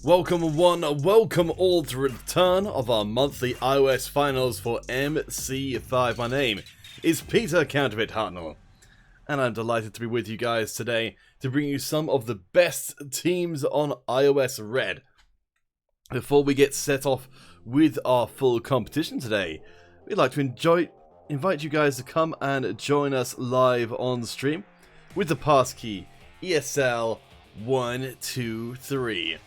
Welcome one, welcome all to return of our monthly iOS finals for MC5. My name is Peter Counterfeit Hartnell, and I'm delighted to be with you guys today to bring you some of the best teams on iOS Red. Before we get set off with our full competition today, we'd like to invite you guys to come and join us live on stream with the passkey ESL123.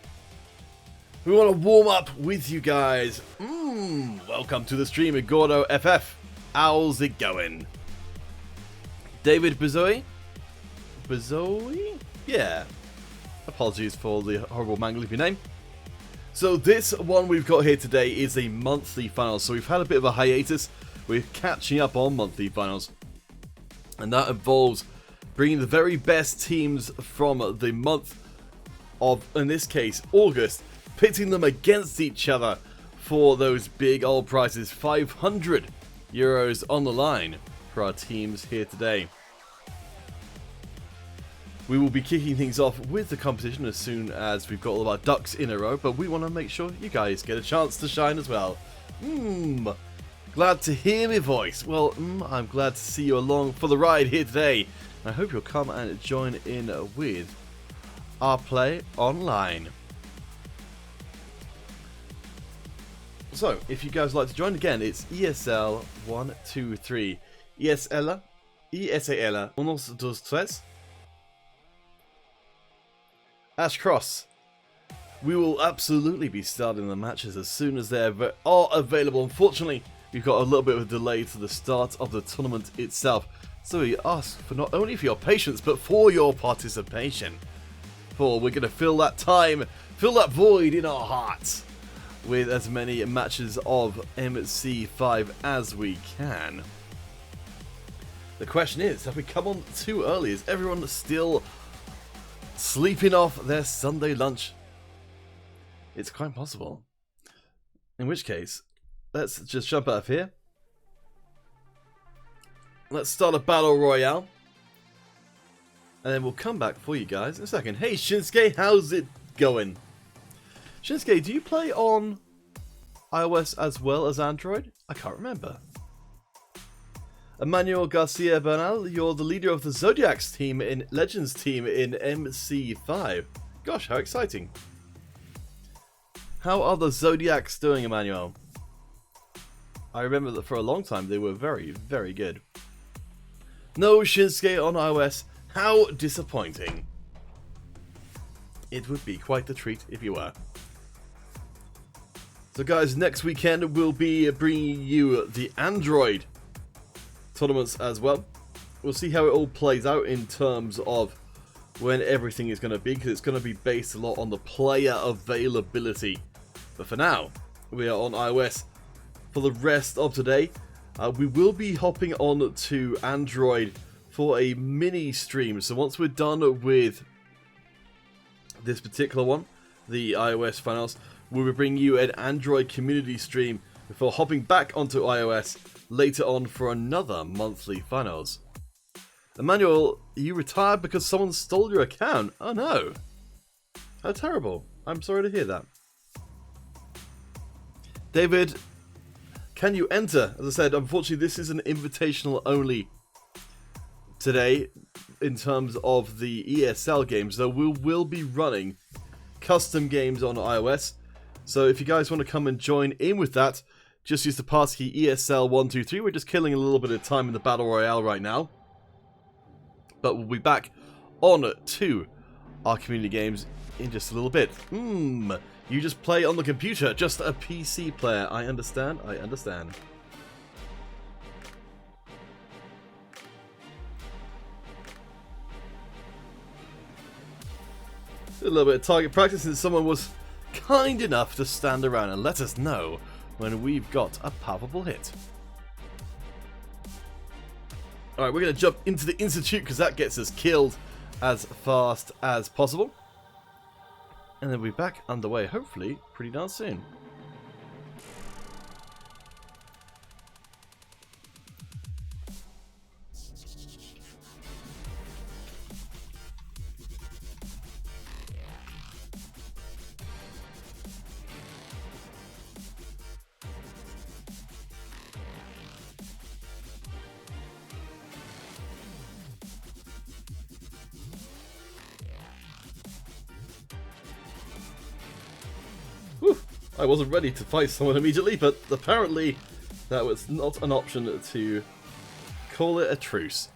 We want to warm up with you guys. Welcome to the stream, Gordo FF. How's it going? David Bezoy? Bezoy? Yeah. Apologies for the horrible mangle of your name. So this one we've got here today is a monthly final. So we've had a bit of a hiatus. We're catching up on monthly finals. And that involves bringing the very best teams from the month of, in this case, August, pitting them against each other for those big old prizes. 500 euros on the line for our teams here today. We will be kicking things off with the competition as soon as we've got all of our ducks in a row, but we want to make sure you guys get a chance to shine as well. Glad to hear my voice. Well, I'm glad to see you along for the ride here today. I hope you'll come and join in with our play online. So, if you guys would like to join again, it's ESL123. ESL, unos, dos, tres. Ash Cross. We will absolutely be starting the matches as soon as they are available. Unfortunately, we've got a little bit of a delay to the start of the tournament itself. So we ask for not only for your patience, but for your participation. For we're going to fill that time, fill that void in our hearts with as many matches of MC5 as we can. The question is, have we come on too early? Is everyone still sleeping off their Sunday lunch? It's quite possible. In which case, let's just jump out of here. Let's start a battle royale. And then we'll come back for you guys in a second. Hey Shinsuke, how's it going? Shinsuke, do you play on iOS as well as Android? I can't remember. Emmanuel Garcia Bernal, you're the leader of the Zodiacs team in Legends team in MC5. Gosh, how exciting. How are the Zodiacs doing, Emmanuel? I remember that for a long time they were very, very good. No Shinsuke on iOS. How disappointing. It would be quite the treat if you were. So guys, next weekend we'll be bringing you the Android tournaments as well. We'll see how it all plays out in terms of when everything is going to be, because it's going to be based a lot on the player availability. But for now, we are on iOS. For the rest of today, we will be hopping on to Android for a mini stream. So once we're done with this particular one, the iOS finals, we will bring you an Android community stream before hopping back onto iOS later on for another monthly finals. Emmanuel, you retired because someone stole your account? Oh no. How terrible. I'm sorry to hear that. David, can you enter? As I said, unfortunately this is an invitational only today in terms of the ESL games, though we will be running custom games on iOS. So if you guys want to come and join in with that, just use the passkey ESL123. We're just killing a little bit of time in the Battle Royale right now. But we'll be back on to our community games in just a little bit. You just play on the computer, just a PC player. I understand, I understand. A little bit of target practice, and someone was kind enough to stand around and let us know when we've got a palpable hit. Alright, we're going to jump into the Institute because that gets us killed as fast as possible. And then we'll be back underway, hopefully, pretty darn soon. I wasn't ready to fight someone immediately, but apparently that was not an option to call it a truce.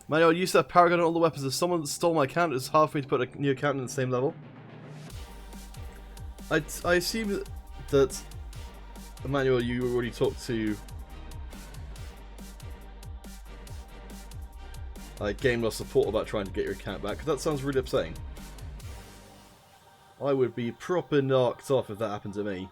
Manuel, I used to have Paragon on all the weapons. If someone stole my account, it's hard for me to put a new account in the same level. I assume that, Emmanuel, you already talked to Game Loss support about trying to get your account back, because that sounds really upsetting. I would be proper knocked off if that happened to me.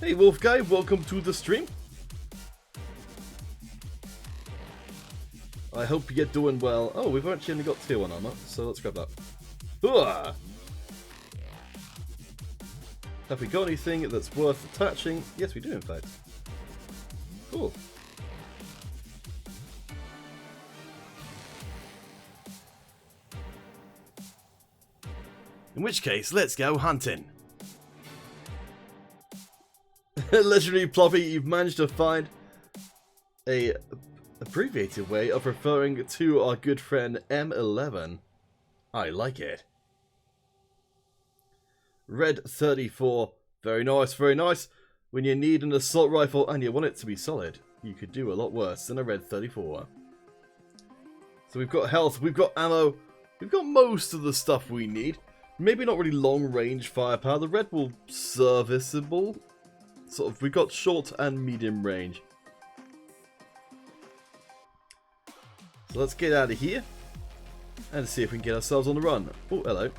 Hey Wolf Guy, welcome to the stream. I hope you're doing well. Oh, we've actually only got tier 1 armor, so let's grab that. Hooah! Have we got anything that's worth attaching? Yes, we do, in fact. Cool. In which case, let's go hunting. Legendary Ploppy, you've managed to find a abbreviated way of referring to our good friend M11. I like it. Red 34. Very nice, very nice. When you need an assault rifle and you want it to be solid, you could do a lot worse than a Red 34. So we've got health, we've got ammo, we've got most of the stuff we need. Maybe not really long range firepower. The red will serviceable. Sort of, we've got short and medium range. So let's get out of here and see if we can get ourselves on the run. Oh, hello.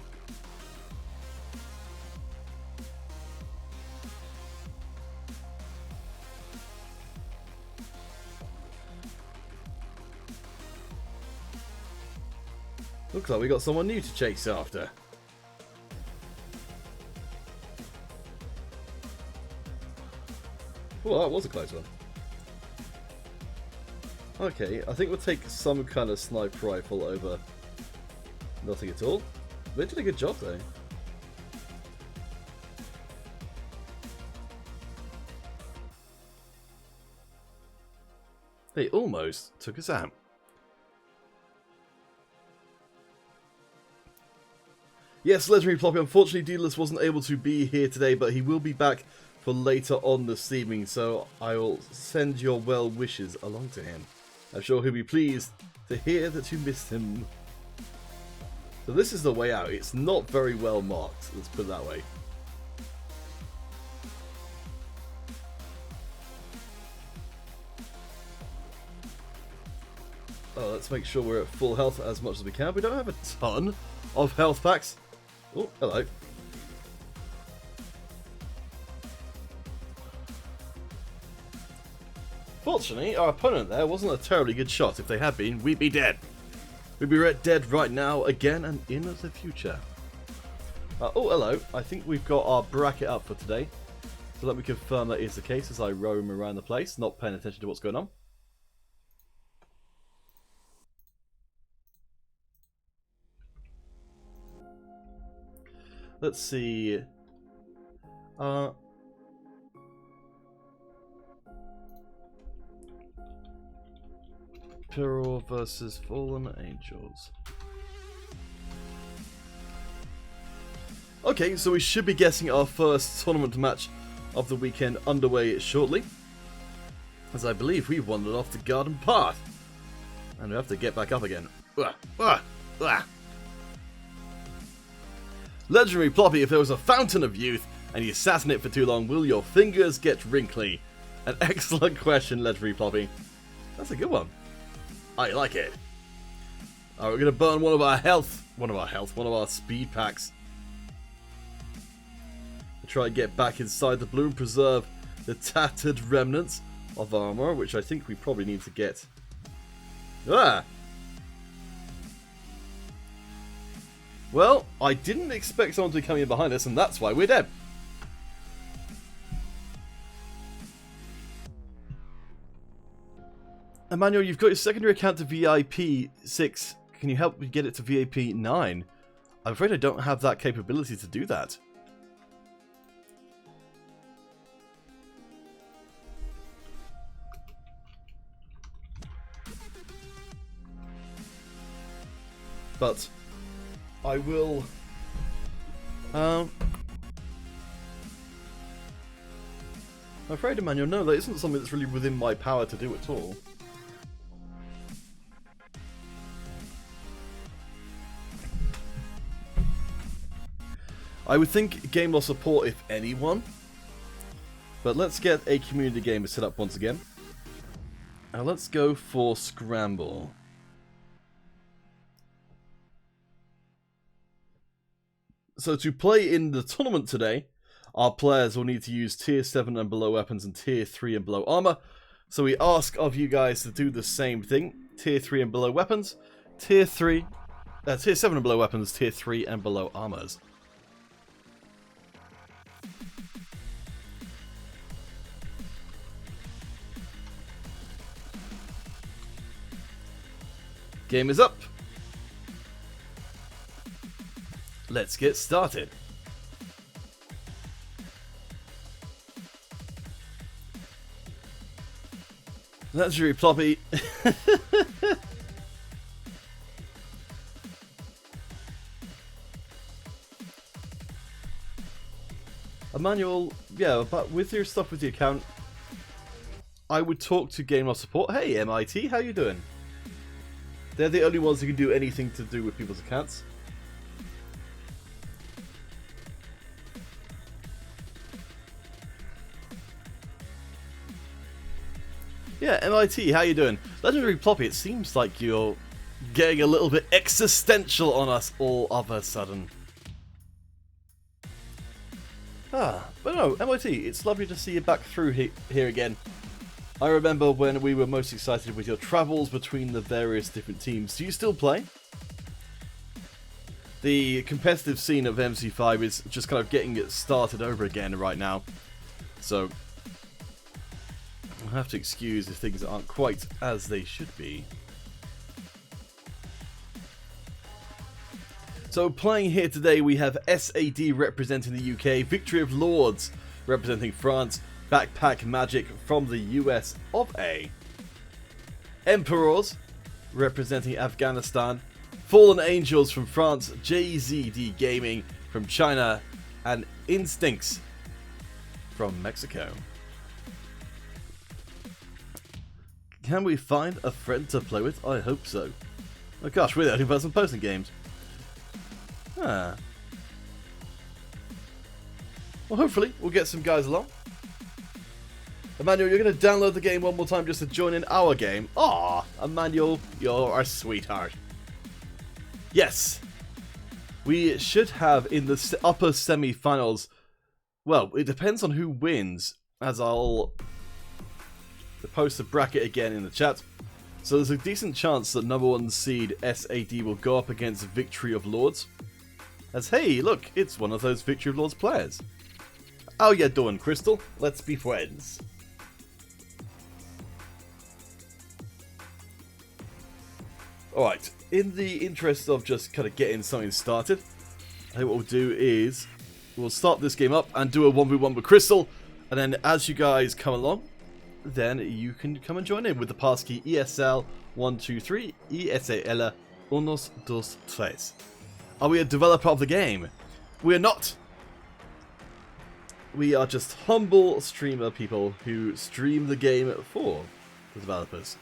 Looks like we got someone new to chase after. Oh, that was a close one. Okay, I think we'll take some kind of sniper rifle over nothing at all. They did a good job though. They almost took us out. Yes, Legendary Ploppy, unfortunately Dealers wasn't able to be here today, but he will be back for later on this evening, so I will send your well wishes along to him. I'm sure he'll be pleased to hear that you missed him. So this is the way out. It's not very well marked, let's put it that way. Oh, let's make sure we're at full health as much as we can. We don't have a ton of health packs. Oh, hello. Fortunately, our opponent there wasn't a terribly good shot. If they had been, we'd be dead. We'd be dead right now, again, and in the future. Oh, hello. I think we've got our bracket up for today. So let me confirm that is the case as I roam around the place, not paying attention to what's going on. Let's see. Peril versus Fallen Angels. Okay, so we should be getting our first tournament match of the weekend underway shortly, as I believe we've wandered off the garden path, and we have to get back up again. Legendary Ploppy, if there was a fountain of youth and you sat in it for too long, will your fingers get wrinkly? An excellent question, Legendary Ploppy. That's a good one. I like it. Alright, we're going to burn one of our speed packs. We'll try and get back inside the blue and preserve the tattered remnants of armor, which I think we probably need to get. Ah! Well, I didn't expect someone to be coming in behind us, and that's why we're dead. Emmanuel, you've got your secondary account to VIP 6. Can you help me get it to VIP 9? I'm afraid I don't have that capability to do that. but I will. I'm afraid, Emmanuel, no, that isn't something that's really within my power to do at all. I would think game loss support if anyone. But let's get a community game set up once again. Now let's go for Scramble. So to play in the tournament today, our players will need to use tier 7 and below weapons and tier 3 and below armor. So we ask of you guys to do the same thing. Tier 3 and below weapons, tier 7 and below weapons, tier 3 and below armors. Game is up. Let's get started. That's really ploppy. Emmanuel, yeah, but with your stuff with the account, I would talk to Game Loss Support. Hey, MIT, how you doing? They're the only ones who can do anything to do with people's accounts. Yeah, MIT, how you doing? Legendary Ploppy, it seems like you're getting a little bit existential on us all of a sudden. But no, MIT, it's lovely to see you back through here again. I remember when we were most excited with your travels between the various different teams. Do you still play? The competitive scene of MC5 is just kind of getting it started over again right now. So I'll have to excuse if things aren't quite as they should be. So playing here today we have SAD representing the UK, Victory of Lords representing France, Backpack Magic from the US of A, Emperors representing Afghanistan, Fallen Angels from France, JZD Gaming from China, and Instincts from Mexico. Can we find a friend to play with? I hope so. Oh gosh, we're the only person posting games. Well, hopefully we'll get some guys along. Emmanuel, you're going to download the game one more time just to join in our game. Aw, Emmanuel, you're a sweetheart. Yes, we should have in the upper semi-finals. Well, it depends on who wins, as I'll post the bracket again in the chat. So there's a decent chance that number 1 seed SAD will go up against Victory of Lords. As hey, look, it's one of those Victory of Lords players. How ya doing, Crystal? Let's be friends. Alright, in the interest of just kind of getting something started, I think what we'll do is we'll start this game up and do a 1v1 with Crystal, and then as you guys come along, then you can come and join in with the passkey ESL 123 ESAL 123. Are we a developer of the game? We are not. We are just humble streamer people who stream the game for the developers.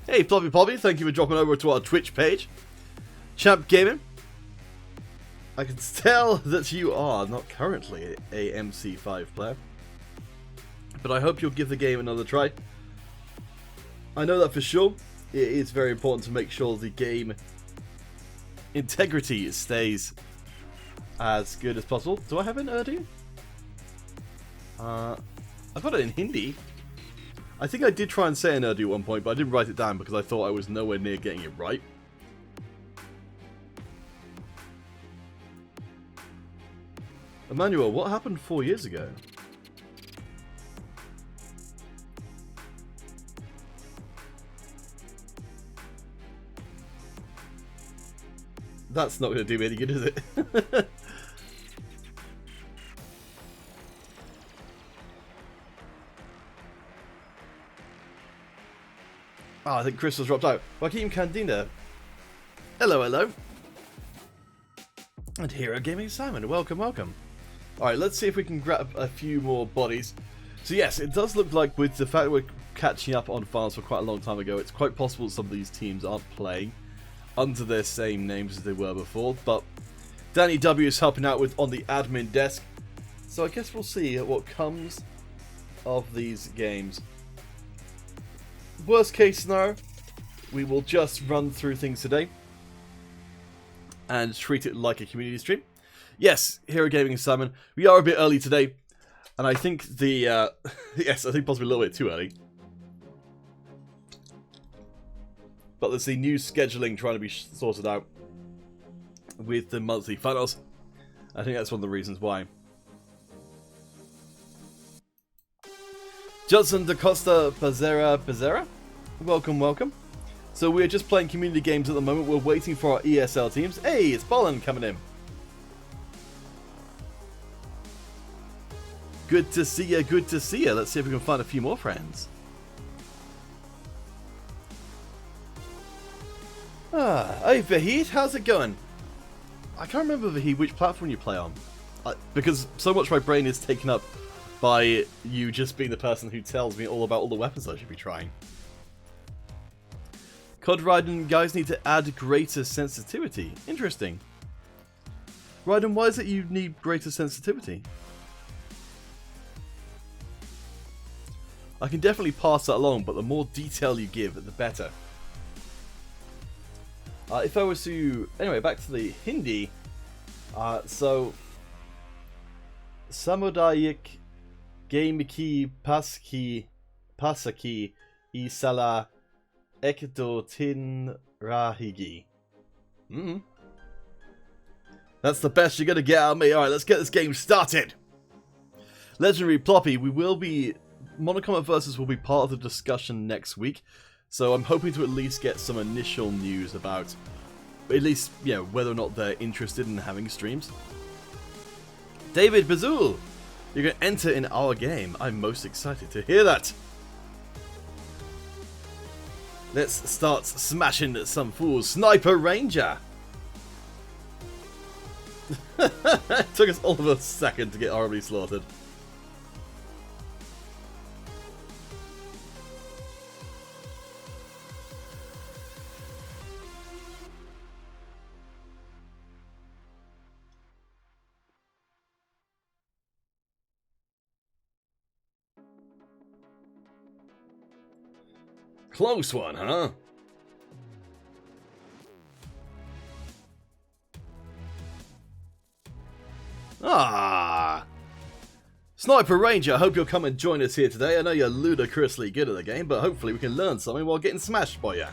Hey, Ploppy Poppy, thank you for dropping over to our Twitch page. Champ Gaming, I can tell that you are not currently a MC5 player, but I hope you'll give the game another try. I know that for sure. It is very important to make sure the game integrity stays as good as possible. Do I have an Urdu? I've got it in Hindi. I think I did try and say an Urdu at one point, but I didn't write it down because I thought I was nowhere near getting it right. Emmanuel, what happened 4 years ago? That's not going to do me any good, is it? I think Crystal's dropped out. Joaquim Candina, Hello, hello. And Hero Gaming Simon, welcome, welcome. Alright, let's see if we can grab a few more bodies. So yes, it does look like with the fact that we're catching up on files for quite a long time ago, it's quite possible some of these teams aren't playing under their same names as they were before, but Danny W is helping out with on the admin desk, so I guess we'll see what comes of these games. Worst case scenario, we will just run through things today and treat it like a community stream. Yes, Hero Gaming Simon, we are a bit early today, and I think the yes, I think possibly a little bit too early. But there's the new scheduling trying to be sorted out with the monthly funnels. I think that's one of the reasons why. Judson Da Costa Bezerra, welcome, welcome. So we're just playing community games at the moment. We're waiting for our ESL teams. Hey, it's Bolin coming in. Good to see you, good to see you. Let's see if we can find a few more friends. Hey Vahid, how's it going? I can't remember, Vahid, which platform you play on. Because so much of my brain is taken up by you just being the person who tells me all about all the weapons I should be trying. COD Raiden guys need to add greater sensitivity. Interesting. Raiden, why is it you need greater sensitivity? I can definitely pass that along, but the more detail you give, the better. If I was to... Anyway, back to the Hindi. So... Samudayic game ki passkey isala ekdo tin rahigi. That's the best you're going to get out of me. Alright, let's get this game started. Legendary Ploppy, we will be... Monocombat Versus will be part of the discussion next week. So I'm hoping to at least get some initial news about, at least, you know, whether or not they're interested in having streams. David Bazul, you're going to enter in our game. I'm most excited to hear that. Let's start smashing some fools. Sniper Ranger. It took us all of a second to get horribly slaughtered. Close one, huh? Ah! Sniper Ranger, I hope you'll come and join us here today. I know you're ludicrously good at the game, but hopefully we can learn something while getting smashed by you.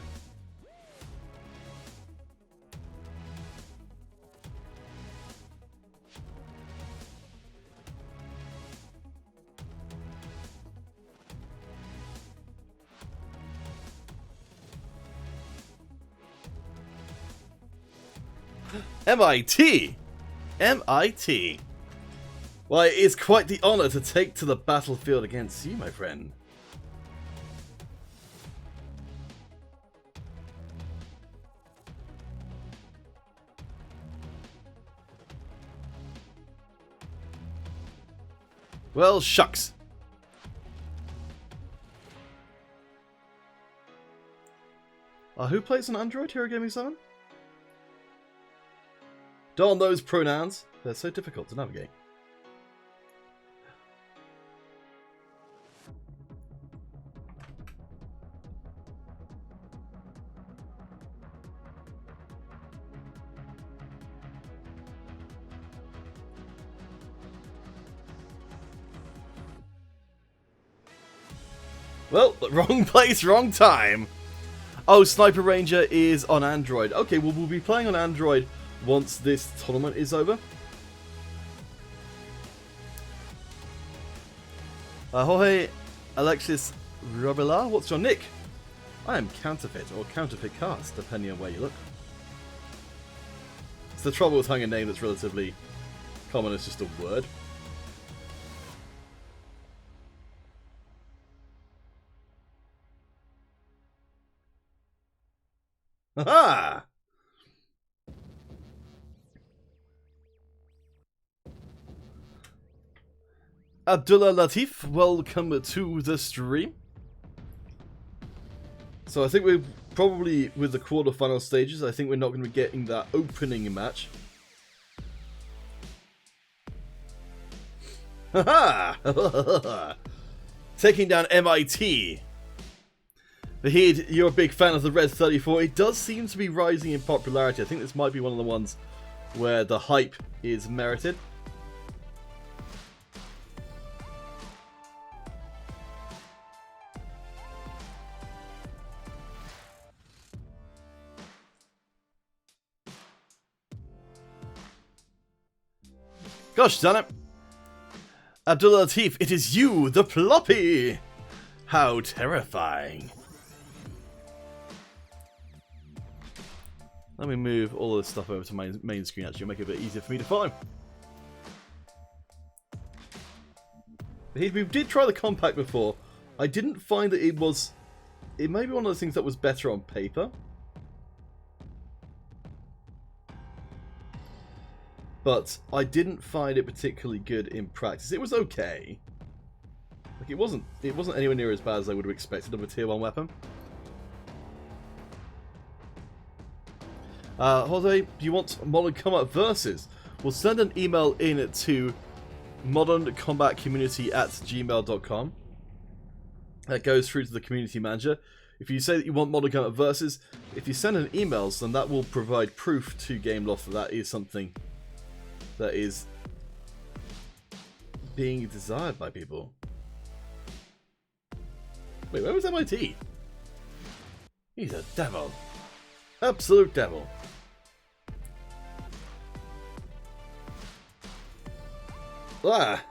MIT! MIT! Why, it is quite the honour to take to the battlefield against you, my friend. Well, shucks. Who plays on Android, Hero Gaming 7? Darn those pronouns. They're so difficult to navigate. Well, wrong place, wrong time. Oh, Sniper Ranger is on Android. Okay, well, we'll be playing on Android once this tournament is over. Jorge Alexis Robilla, what's your nick? I am Counterfeit, or Counterfeit Cast, depending on where you look. It's the trouble with having a name that's relatively common, it's just a word. Aha! Abdullah Latif, welcome to the stream. So I think we're probably, with the quarterfinal stages, I think we're not going to be getting that opening match. Haha! Taking down MIT. Vahid, you're a big fan of the Red 34. It does seem to be rising in popularity. I think this might be one of the ones where the hype is merited. Gosh damn it. Abdullah Latif, it is you, the Ploppy! How terrifying. Let me move all this stuff over to my main screen, actually, make it a bit easier for me to find. We did try the compact before. I didn't find that it was... It may be one of those things that was better on paper. But I didn't find it particularly good in practice. It was okay. Like it wasn't anywhere near as bad as I would have expected of a tier 1 weapon. Jose, do you want Modern Combat Versus? We'll send an email in to moderncombatcommunity@gmail.com. That goes through to the community manager. If you say that you want Modern Combat Versus, if you send an email, then that will provide proof to Gameloft that that is something that is being desired by people. Wait, where was MIT? He's a devil. Absolute devil. Ah!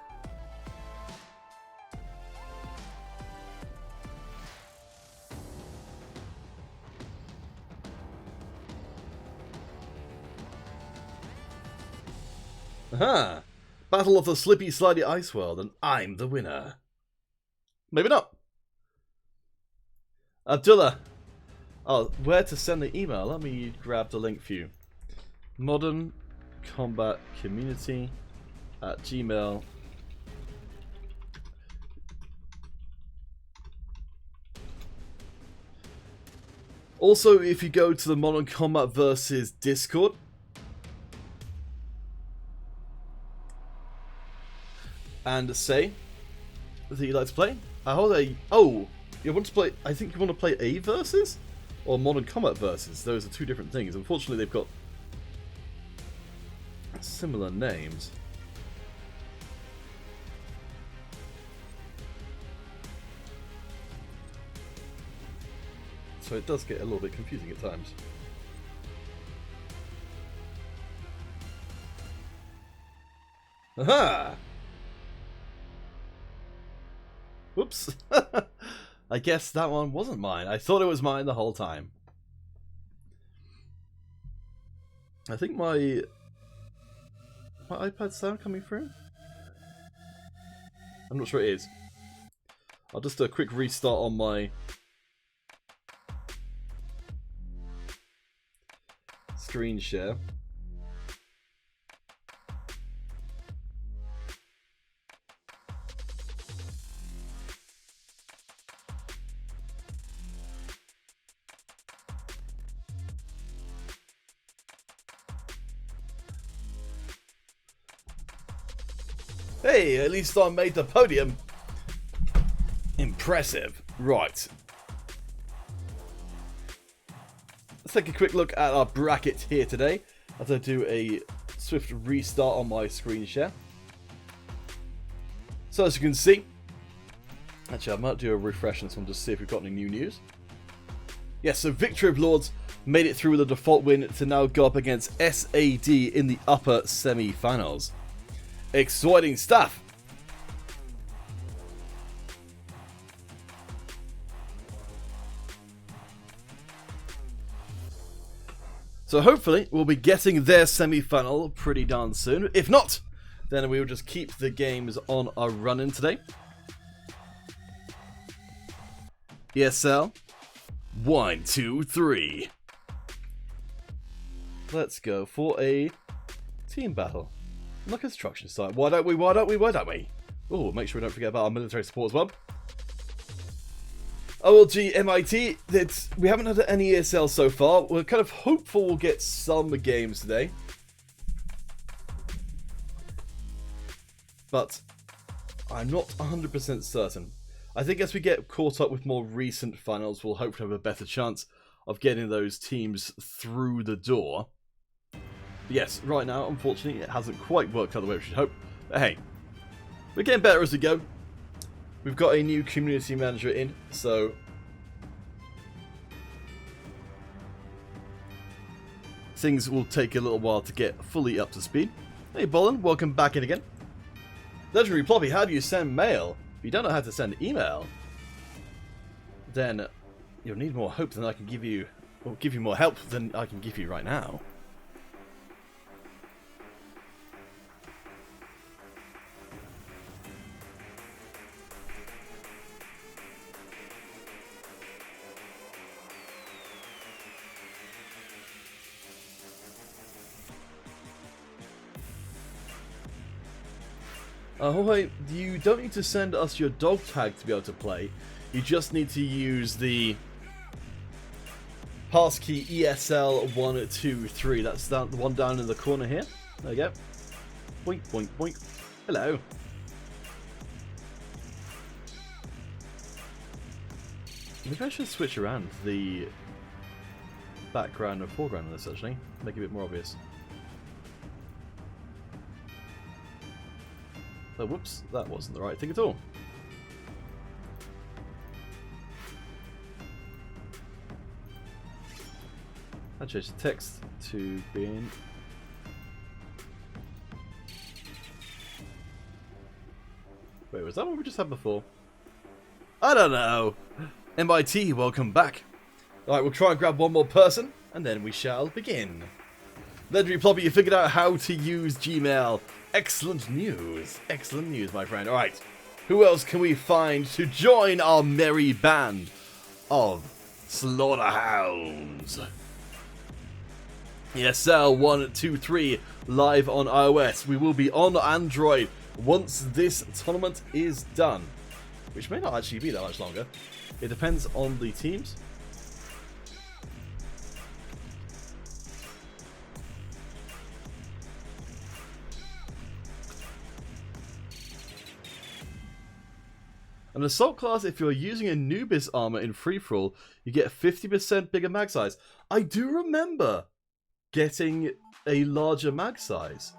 Aha! Battle of the Slippy Slidey Ice World, and I'm the winner. Maybe not. Abdullah. Oh, where to send the email? Let me grab the link for you. Modern Combat Community at Gmail. Also, if you go to the Modern Combat Versus Discord, and say that you'd like to play. Oh, you want to play? I think you want to play a versus or Modern Combat Versus. Those are two different things. Unfortunately, they've got similar names. So it does get a little bit confusing at times. Aha! Whoops. I guess that one wasn't mine. I thought it was mine the whole time. I think my iPad sound coming through? I'm not sure it is. I'll just do a quick restart on my screen share. Hey, at least I made the podium. Impressive. Right. Let's take a quick look at our bracket here today as I do a swift restart on my screen share. So as you can see, actually I might do a refresh on this one just to see if we've got any new news. Yes, so Victory of Lords made it through with a default win to now go up against SAD in the upper semi-finals. Exciting stuff. So hopefully we'll be getting their semi-final pretty darn soon. If not, then we will just keep the games on our run-in today. ESL 1, 2, 3. Let's go for a team battle. Look, construction site. Why don't we? Why don't we? Why don't we? Oh, make sure we don't forget about our military support as well. OLG MIT, we haven't had any ESL so far. We're kind of hopeful we'll get some games today. But I'm not 100% certain. I think as we get caught up with more recent finals, we'll hopefully have a better chance of getting those teams through the door. But yes, right now, unfortunately, it hasn't quite worked out the way we should hope. But hey, we're getting better as we go. We've got a new community manager in, so things will take a little while to get fully up to speed. Hey Bolin, welcome back in again. Legendary Ploppy, how do you send mail? If you don't know how to send email, then you'll need more hope than I can give you, or give you more help than I can give you right now. Ahoy, you don't need to send us your dog tag to be able to play. You just need to use the passkey ESL123. That's the one down in the corner here. There you go. Boink, boink, boink. Hello. Maybe I should switch around the background and foreground of this actually. Make it a bit more obvious. Oh, whoops, that wasn't the right thing at all. I changed the text to being... Wait, was that what we just had before? I don't know. MIT, welcome back. Alright, we'll try and grab one more person, and then we shall begin. Legendary Ploppy, you figured out how to use Gmail. Excellent news. Excellent news, my friend. Alright, who else can we find to join our merry band of Slaughterhounds? ESL 123 live on iOS. We will be on Android once this tournament is done, which may not actually be that much longer. It depends on the teams. An assault class, if you're using Anubis armor in free-for-all, you get 50% bigger mag size. I do remember getting a larger mag size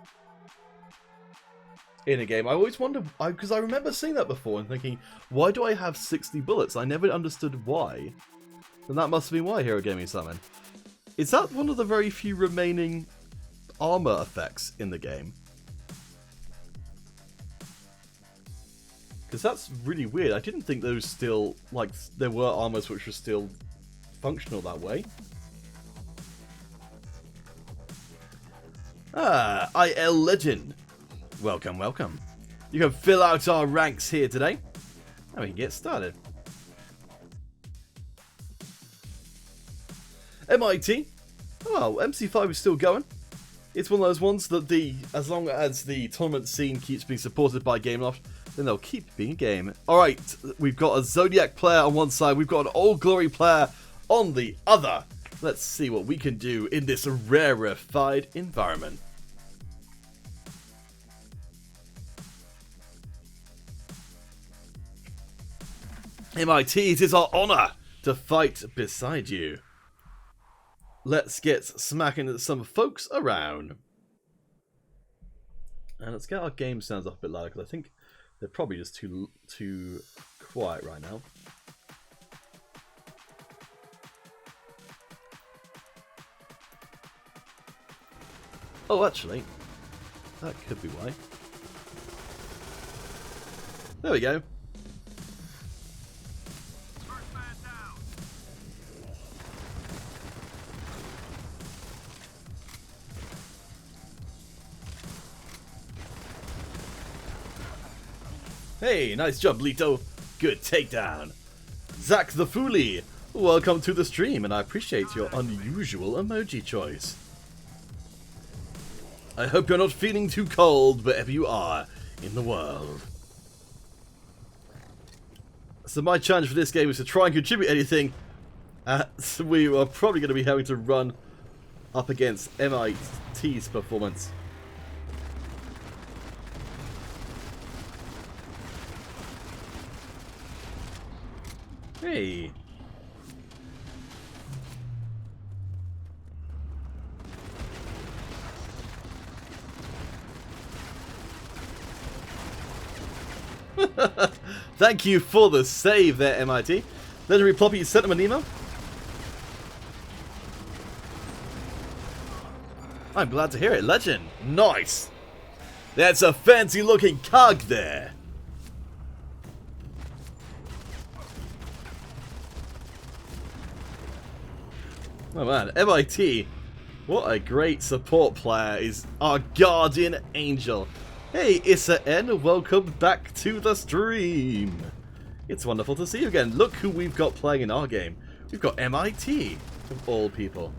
in a game. I always wonder, because I remember seeing that before and thinking, why do I have 60 bullets? I never understood why. And that must be why, Hero Gaming Salmon. Is that one of the very few remaining armor effects in the game? Because that's really weird. I didn't think those still, like, there were armors which were still functional that way. Ah, IL Legend. Welcome, welcome. You can fill out our ranks here today, and we can get started. MIT. Well, MC5 is still going. It's one of those ones that as long as the tournament scene keeps being supported by Gameloft, then they'll keep being a game. Alright, we've got a Zodiac player on one side, we've got an Old Glory player on the other. Let's see what we can do in this rarefied environment. MIT, it is our honour to fight beside you. Let's get smacking some folks around. And let's get our game sounds up a bit louder, because I think they're probably just too quiet right now. Oh, actually, that could be why. There we go. Hey, nice job, Lito. Good takedown. Zach the Foolie, welcome to the stream, and I appreciate your unusual emoji choice. I hope you're not feeling too cold wherever you are in the world. So my challenge for this game is to try and contribute anything. So we are probably going to be having to run up against MIT's performance. Hey. Thank you for the save there, MIT. Legendary Ploppy, you sent him an email? I'm glad to hear it, Legend. Nice. That's a fancy looking cog there. Oh man, MIT, what a great support player is our guardian angel. Hey Issa N, welcome back to the stream. It's wonderful to see you again. Look who we've got playing in our game. We've got MIT, of all people.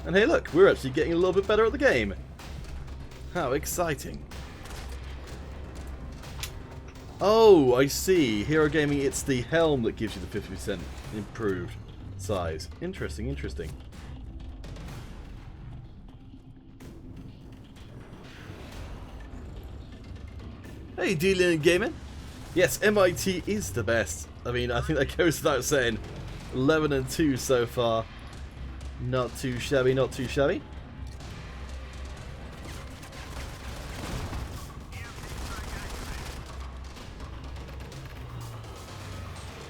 And hey look, we're actually getting a little bit better at the game. How exciting. Oh, I see. Hero Gaming, it's the helm that gives you the 50% improved size. Interesting, interesting. Hey, Dealing and Gaming. Yes, MIT is the best. I mean, I think that goes without saying. 11 and 2 so far. Not too shabby, not too shabby.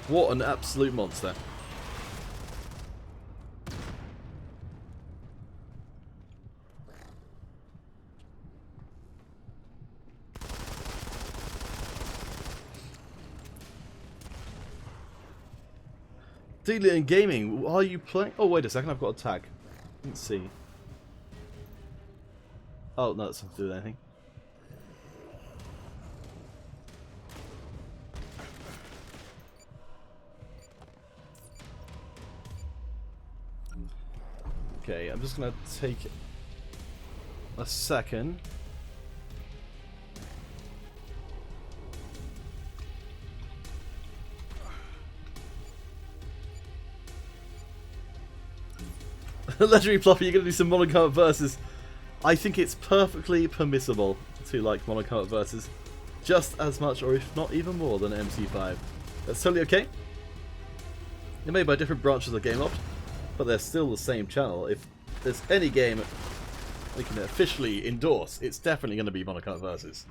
What an absolute monster. Dealing and Gaming, are you playing? Oh, wait a second, I've got a tag. Let's see. Oh, no, that's nothing to do with anything. Okay, I'm just going to take a second. Legendary Ploppy, you're going to do some monocolored verses. I think it's perfectly permissible to like monocolored verses just as much, or if not even more, than MC5. That's totally okay. They're made by different branches of Gameloft, but they're still the same channel. If there's any game we can officially endorse, it's definitely going to be monocolored verses.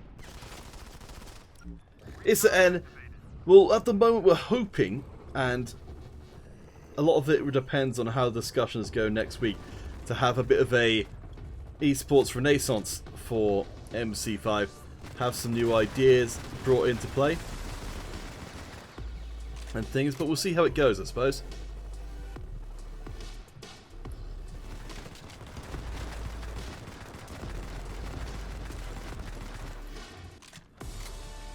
Issa N, well, at the moment we're hoping, and a lot of it depends on how discussions go next week, to have a bit of a esports renaissance for MC5, have some new ideas brought into play and things, but we'll see how it goes, I suppose.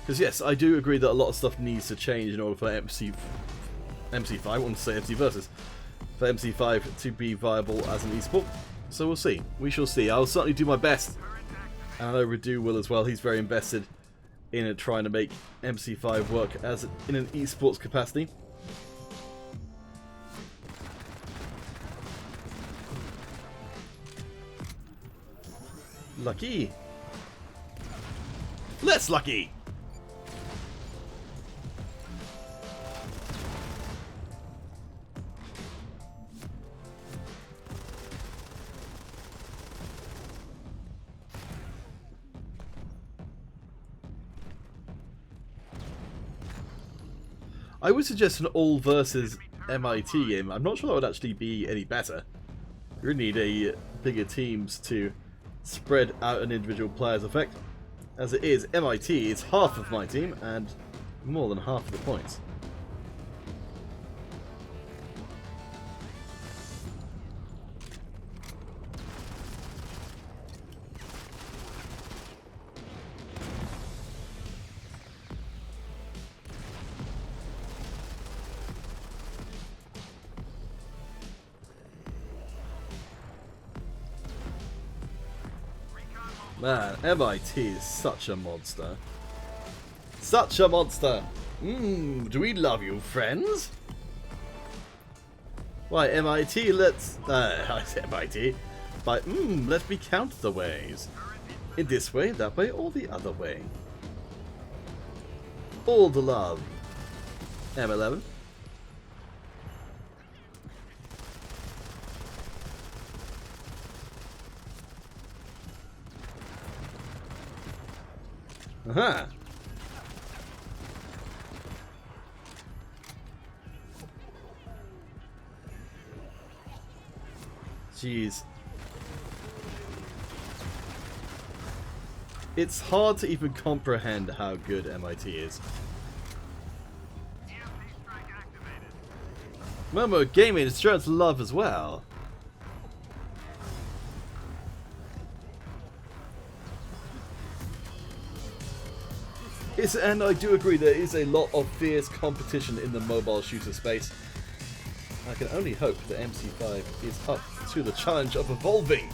Because yes, I do agree that a lot of stuff needs to change in order for MC5, I want to say MC Versus, for MC5 to be viable as an esport. So we'll see. We shall see. I'll certainly do my best. And I know Radu will as well. He's very invested in trying to make MC5 work as in an esports capacity. Lucky. Let's lucky. I would suggest an all versus MIT game. I'm not sure that would actually be any better. You really need a bigger teams to spread out an individual player's effect. As it is, MIT is half of my team and more than half of the points. Man, MIT is such a monster. Such a monster. Do we love you, friends? Why, MIT, let's... I say MIT. But, let me count the ways. In this way, that way, or the other way. All the love. M11. Aha. Jeez. It's hard to even comprehend how good MIT is. Momo Gaming is showing love as well. And I do agree there is a lot of fierce competition in the mobile shooter space. I can only hope that MC5 is up to the challenge of evolving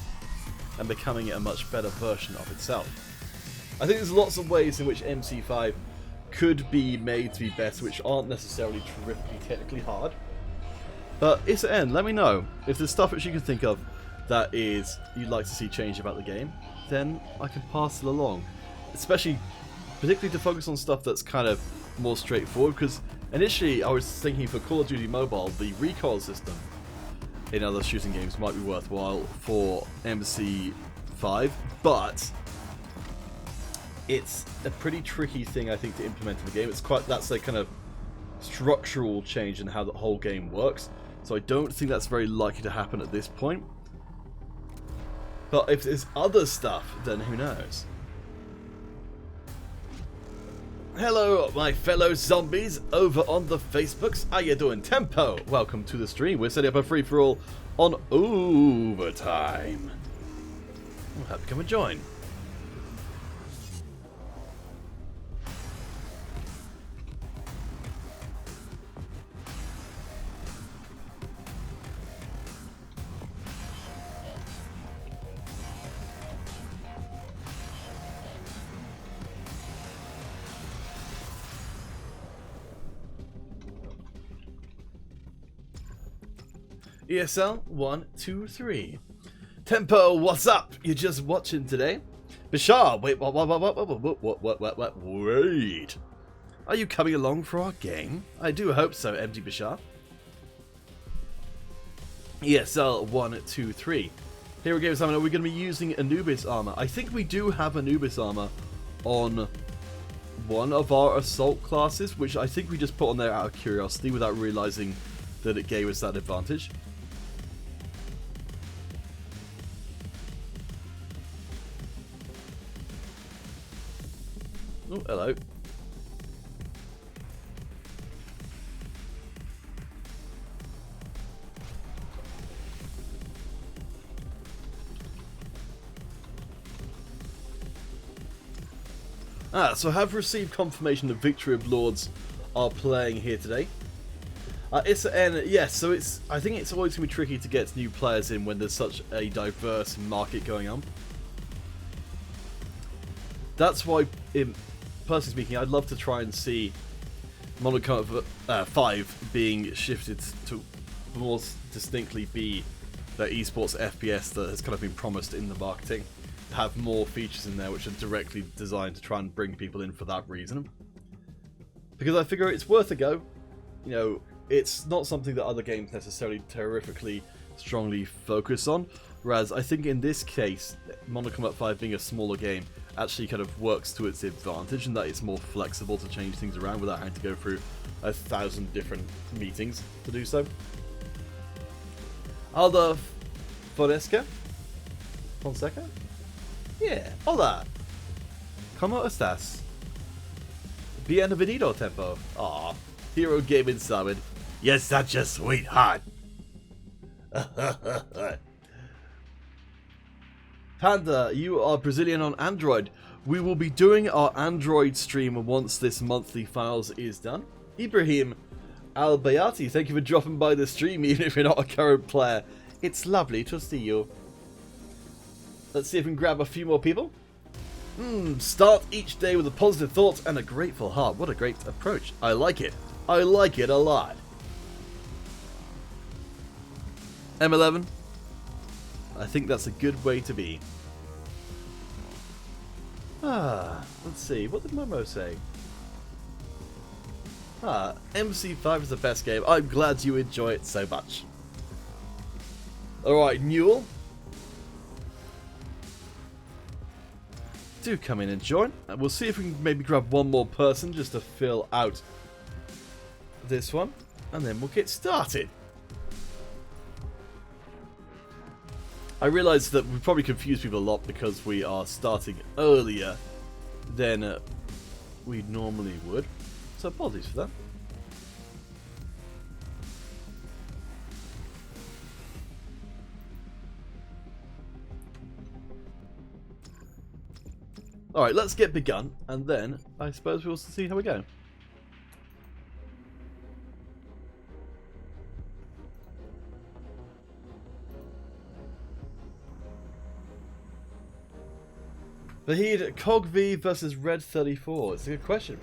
and becoming a much better version of itself. I think there's lots of ways in which MC5 could be made to be better, which aren't necessarily terrifically technically hard. But it's the end. Let me know if there's stuff which you can think of that is you'd like to see change about the game, then I can pass it along. Particularly to focus on stuff that's kind of more straightforward, because initially I was thinking for Call of Duty Mobile, the recoil system in other shooting games might be worthwhile for MC5, but it's a pretty tricky thing, I think, to implement in the game. That's a kind of structural change in how the whole game works, so I don't think that's very likely to happen at this point. But if there's other stuff, then who knows? Hello, my fellow zombies over on the Facebooks. How you doing? Tempo, welcome to the stream. We're setting up a free-for-all on Overtime. We'll have you come and join. ESL 1, 2, 3. Tempo, what's up? You're just watching today? Bashar, wait, what? Wait. Are you coming along for our game? I do hope so, MD Bashar. ESL 1, 2, 3. Here we go, Simon. Are we going to be using Anubis armor? I think we do have Anubis armor on one of our assault classes, which I think we just put on there out of curiosity without realizing that it gave us that advantage. Oh, hello. So I have received confirmation that Victory of Lords are playing here today. Yes, so I think it's always going to be tricky to get new players in when there's such a diverse market going on. That's why, personally speaking, I'd love to try and see Modern Combat 5 being shifted to more distinctly be the esports FPS that has kind of been promised in the marketing. Have more features in there which are directly designed to try and bring people in for that reason. Because I figure it's worth a go. You know, it's not something that other games necessarily terrifically strongly focus on. Whereas I think in this case, Modern Combat 5 being a smaller game actually kind of works to its advantage in that it's more flexible to change things around without having to go through 1,000 different meetings to do so. Alda Fonseca? Yeah, hola. ¿Cómo estás? Bienvenido, Tempo. Aw, Hero Gaming Summon. You're such a sweetheart. Panda, you are Brazilian on Android. We will be doing our Android stream once this monthly files is done. Ibrahim Albayati, thank you for dropping by the stream even if you're not a current player. It's lovely to see you. Let's see if we can grab a few more people. Start each day with a positive thought and a grateful heart. What a great approach. I like it. I like it a lot. M11. I think that's a good way to be. Let's see. What did Momo say? MC5 is the best game. I'm glad you enjoy it so much. Alright, Newell. Do come in and join. And we'll see if we can maybe grab one more person just to fill out this one. And then we'll get started. I realise that we probably confuse people a lot because we are starting earlier than we normally would. So apologies for that. Alright, let's get begun, and then I suppose we'll see how we go. Vahid, Cog V versus Red 34. It's a good question.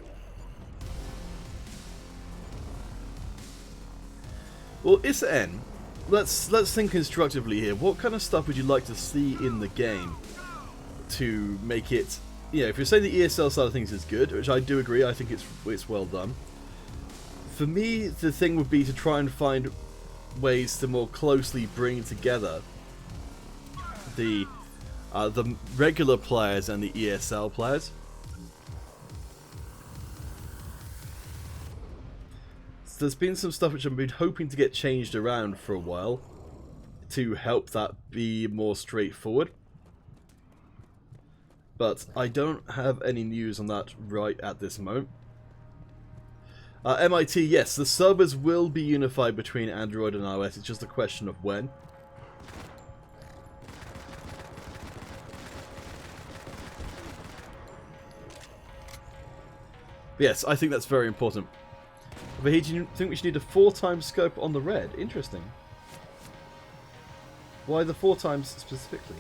Well, N, let's think constructively here. What kind of stuff would you like to see in the game to make it? You know, if you're saying the ESL side of things is good, which I do agree, I think it's well done. For me, the thing would be to try and find ways to more closely bring together the regular players and the ESL players. So there's been some stuff which I've been hoping to get changed around for a while to help that be more straightforward. But I don't have any news on that right at this moment. MIT, yes, the servers will be unified between Android and iOS. It's just a question of when. Yes, I think that's very important. But do you think we should need a 4x scope on the red? Interesting. Why the 4x specifically?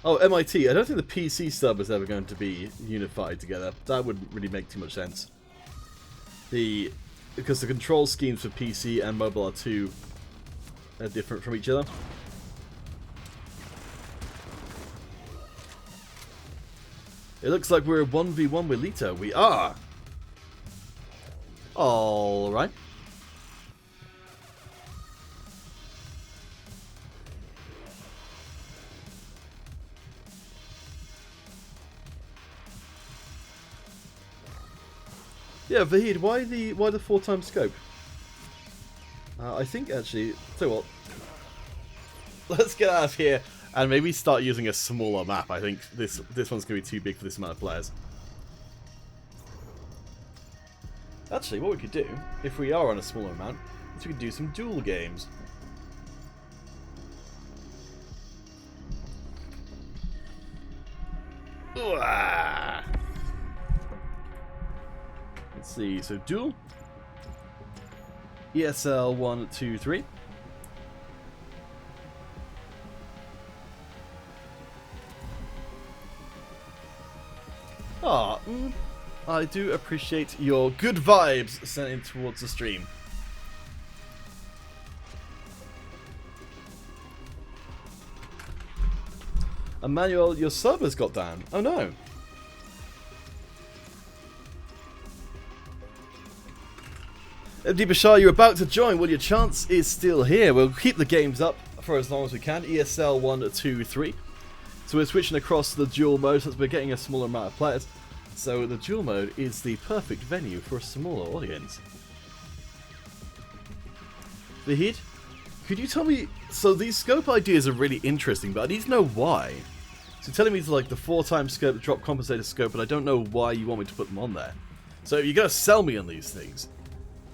Oh, MIT. I don't think the PC sub is ever going to be unified together. That wouldn't really make too much sense. Because the control schemes for PC and mobile are different from each other. It looks like we're 1v1 with Lito. We are! Alright. Yeah, Vahid, why the 4x scope? I think actually, tell you what, let's get out of here and maybe start using a smaller map. I think this one's going to be too big for this amount of players. Actually, what we could do, if we are on a smaller amount, is we could do some duel games. Let's see, so duel. ESL 1, 2, 3. I do appreciate your good vibes sent in towards the stream. Emmanuel, your servers got down. Oh no. Empty Bashar, you're about to join. Well, your chance is still here. We'll keep the games up for as long as we can. ESL 1, 2, 3. So we're switching across the dual mode since we're getting a smaller amount of players. So the dual mode is the perfect venue for a smaller audience. Vahid, could you tell me... So these scope ideas are really interesting, but I need to know why. So you're telling me to like the 4x scope, the drop compensator scope, but I don't know why you want me to put them on there. So you're going to sell me on these things.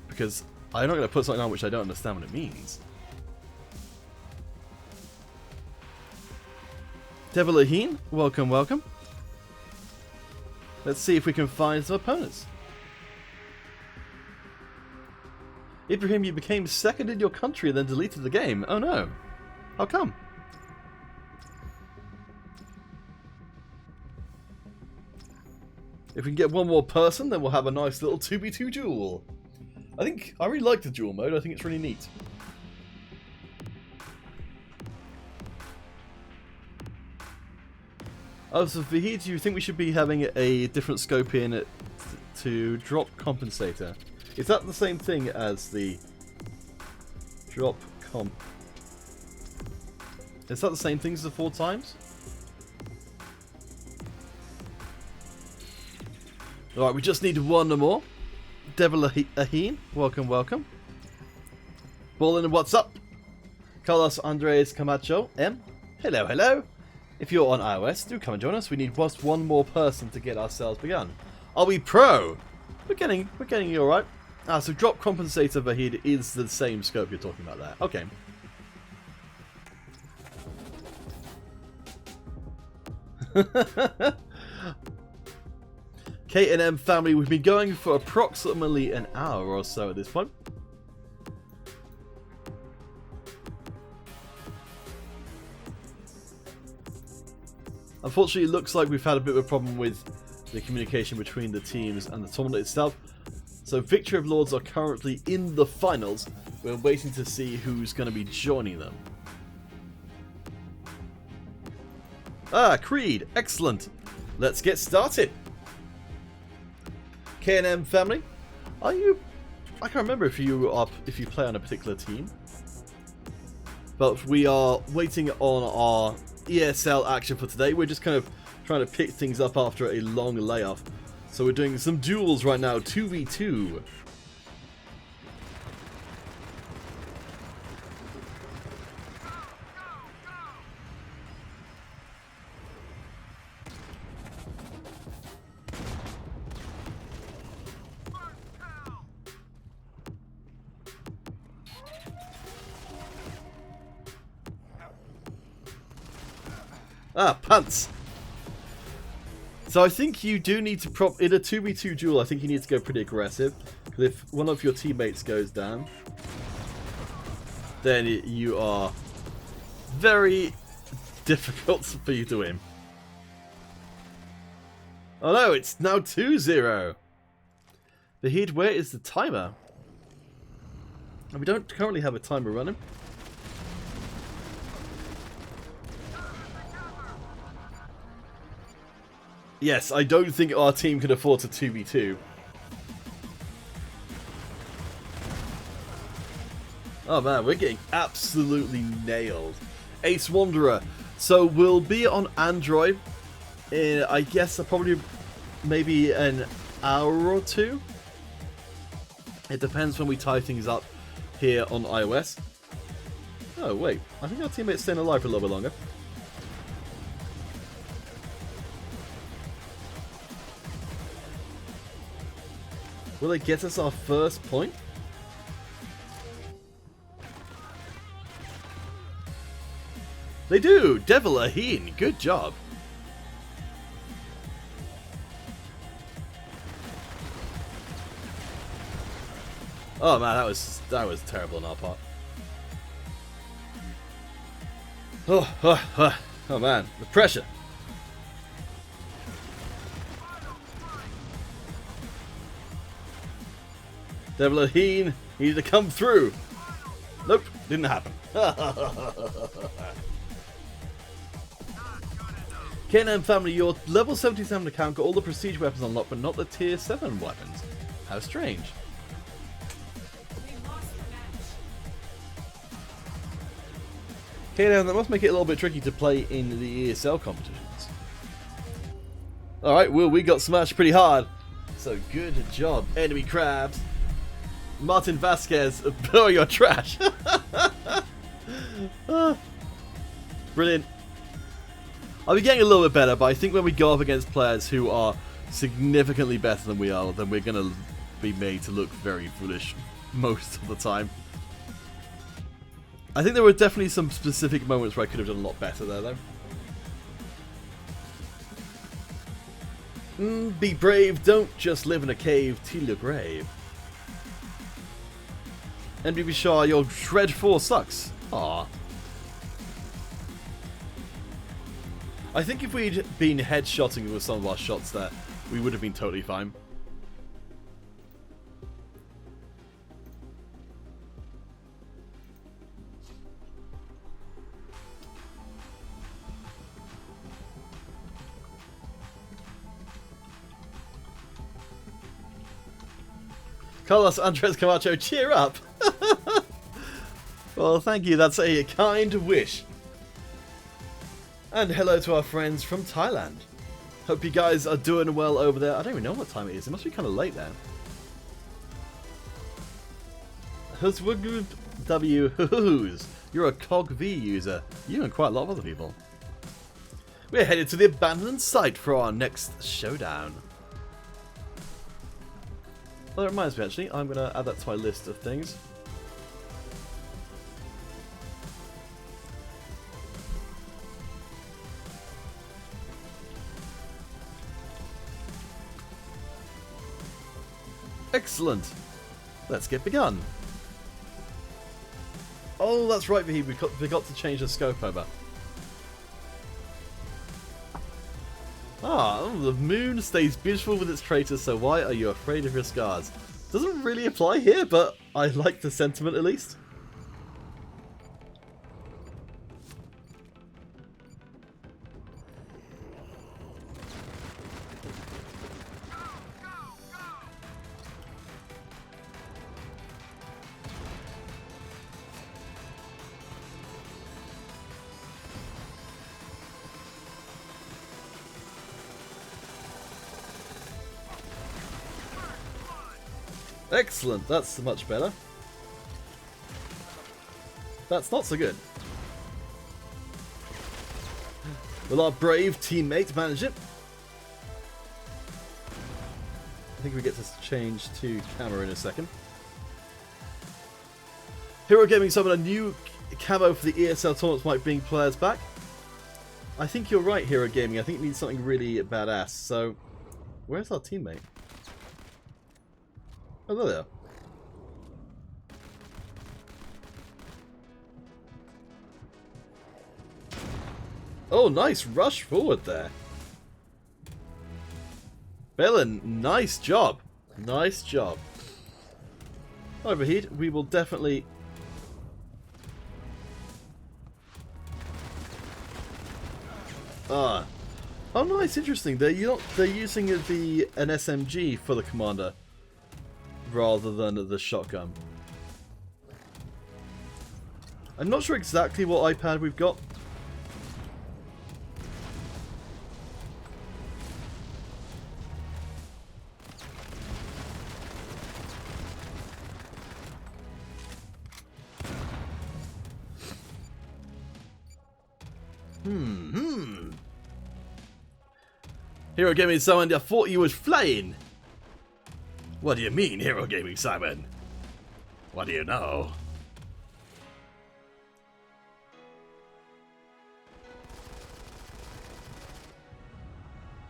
Because I'm not going to put something on which I don't understand what it means. Devilaheen, welcome, welcome. Let's see if we can find some opponents. Ibrahim, you became second in your country and then deleted the game. Oh no. How come? If we can get one more person, then we'll have a nice little 2v2 duel. I really like the duel mode. I think it's really neat. Oh, so Vahid, do you think we should be having a different scope in to drop compensator? Is that the same thing as the drop comp? Is that the same thing as the 4 times? Alright, we just need one more. Devil Aheen, welcome, welcome. Ballin', what's up? Carlos Andres Camacho, M. Hello, hello. If you're on iOS, do come and join us. We need just one more person to get ourselves begun. Are we pro? We're getting you alright. Ah, so drop compensator Vahid is the same scope you're talking about there. Okay. K&M family, we've been going for approximately an hour or so at this point. Unfortunately, it looks like we've had a bit of a problem with the communication between the teams and the tournament itself. So Victory of Lords are currently in the finals. We're waiting to see who's going to be joining them. Ah, Creed. Excellent. Let's get started. K&M family, are you... I can't remember if you play on a particular team. But we are waiting on our ESL action for today. We're just kind of trying to pick things up after a long layoff. So we're doing some duels right now, 2v2. Ah, punts. So I think you do need to in a 2v2 duel, I think you need to go pretty aggressive. Because if one of your teammates goes down, then you are very difficult for you to win. Oh no, it's now 2-0. Vahid, where is the timer? And we don't currently have a timer running. Yes, I don't think our team can afford to 2v2. Oh man, we're getting absolutely nailed. Ace Wanderer. So we'll be on Android in, I guess, probably maybe an hour or two. It depends when we tie things up here on iOS. Oh wait, I think our teammate's staying alive for a little bit longer. Will they get us our first point? They do! Devil Aheen, good job. Oh man, that was terrible on our part. Oh man, the pressure. Devil Aheen needed to come through. Nope, didn't happen. K&M family, your level 77 account got all the prestige weapons unlocked, but not the tier 7 weapons. How strange. K&M, that must make it a little bit tricky to play in the ESL competitions. Alright, well, we got smashed pretty hard. So good job, enemy crabs. Martin Vasquez, blow your trash. Brilliant. I'll be getting a little bit better, but I think when we go up against players who are significantly better than we are, then we're going to be made to look very foolish most of the time. I think there were definitely some specific moments where I could have done a lot better there, though. Be brave, don't just live in a cave till your grave. NBB Shaw, your Shred 4 sucks. Aww. I think if we'd been headshotting with some of our shots there, we would have been totally fine. Carlos Andres Camacho, cheer up! Well, thank you, that's a kind wish. And hello to our friends from Thailand. Hope you guys are doing well over there. I don't even know what time it is, it must be kind of late there. Huzwugud W. You're a COG V user. You and quite a lot of other people. We're headed to the abandoned site for our next showdown. Well, that reminds me actually, I'm going to add that to my list of things. Excellent. Let's get begun. Oh, that's right, we forgot to change the scope over. Ah, the moon stays beautiful with its craters, so why are you afraid of your scars? Doesn't really apply here, but I like the sentiment at least. Excellent, that's much better. That's not so good. Will our brave teammate manage it? I think we get to change to camera in a second. Hero Gaming summoned a new camo for the ESL tournaments might bring players back. I think you're right, Hero Gaming. I think it needs something really badass. So, where's our teammate? Oh, there they are. Oh, nice rush forward there. Bellin, nice job. Nice job. Overheat, we will definitely... Ah. Oh, nice, interesting. They're using an SMG for the commander, rather than the shotgun. I'm not sure exactly what iPad we've got. Hero Gaming Simon, I thought you was flying. What do you mean, Hero Gaming Simon? What do you know?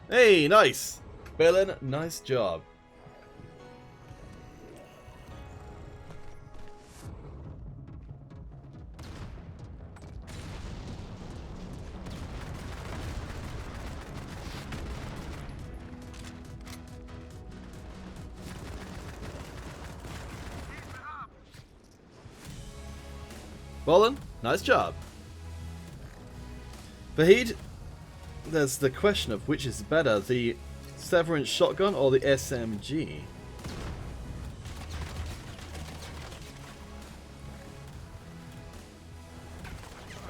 Hey, nice! Bellin, nice job. Ballin, nice job. Vahid, there's the question of which is better, the Severance shotgun or the SMG?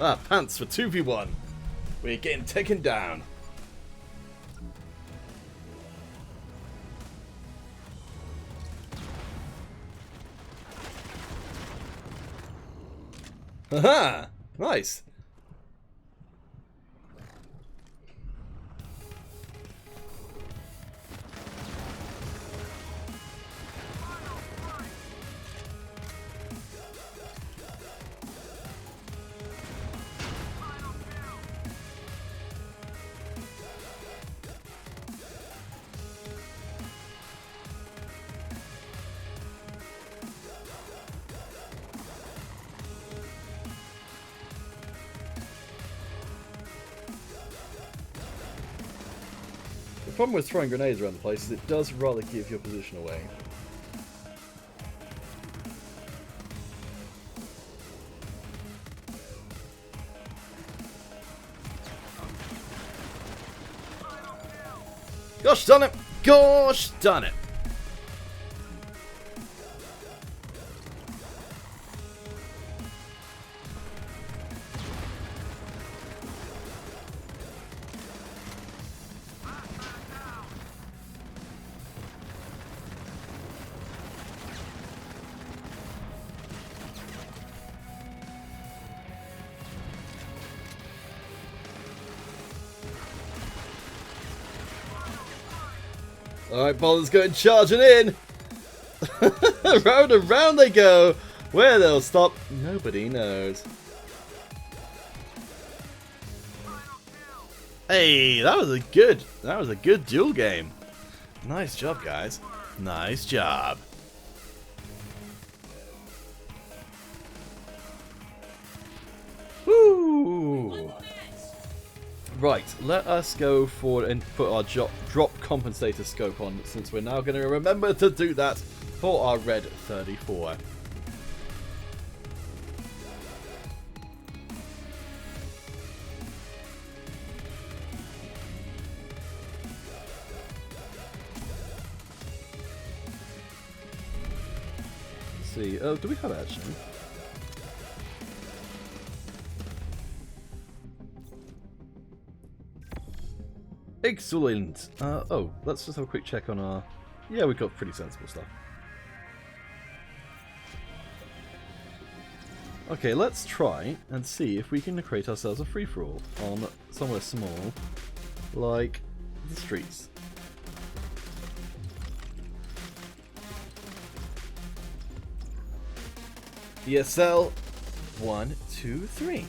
Ah, pants for 2v1. We're getting taken down. Haha! Nice! problem with throwing grenades around the place is it does rather give your position away. Gosh darn it! Gosh darn it! Alright, bowlers going charging in! Round and round they go! Where they'll stop, nobody knows. Hey, that was a good duel game. Nice job, guys. Nice job. Woo! Right, let us go forward and put our drop compensator scope on, since we're now going to remember to do that for our red 34. Let's see, oh, do we have it actually? Excellent. Oh, let's just have a quick check on our... Yeah, we've got pretty sensible stuff. Okay, let's try and see if we can create ourselves a free-for-all on somewhere small, like the streets. ESL 1, 2, 3.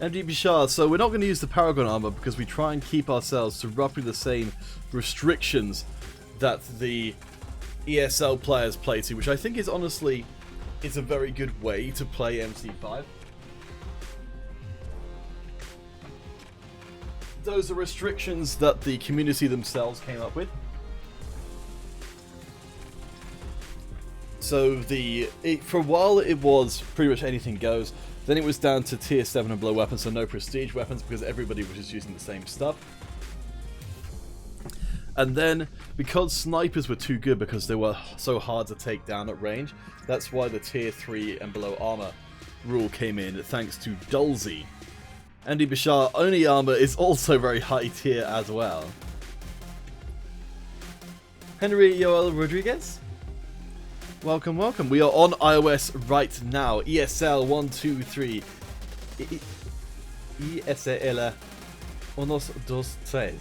MD Bishard, so we're not going to use the Paragon armor because we try and keep ourselves to roughly the same restrictions that the ESL players play to, which I think is honestly a very good way to play MC5. Those are restrictions that the community themselves came up with. So for a while it was pretty much anything goes. Then it was down to tier 7 and below weapons, so no prestige weapons because everybody was just using the same stuff. And then, because snipers were too good because they were so hard to take down at range, that's why the tier 3 and below armor rule came in, thanks to Dulzy. Andy Bashar only armor is also very high tier as well. Henry Yoel Rodriguez? Welcome, welcome. We are on iOS right now. ESL 123. ESL 1, 2, 3.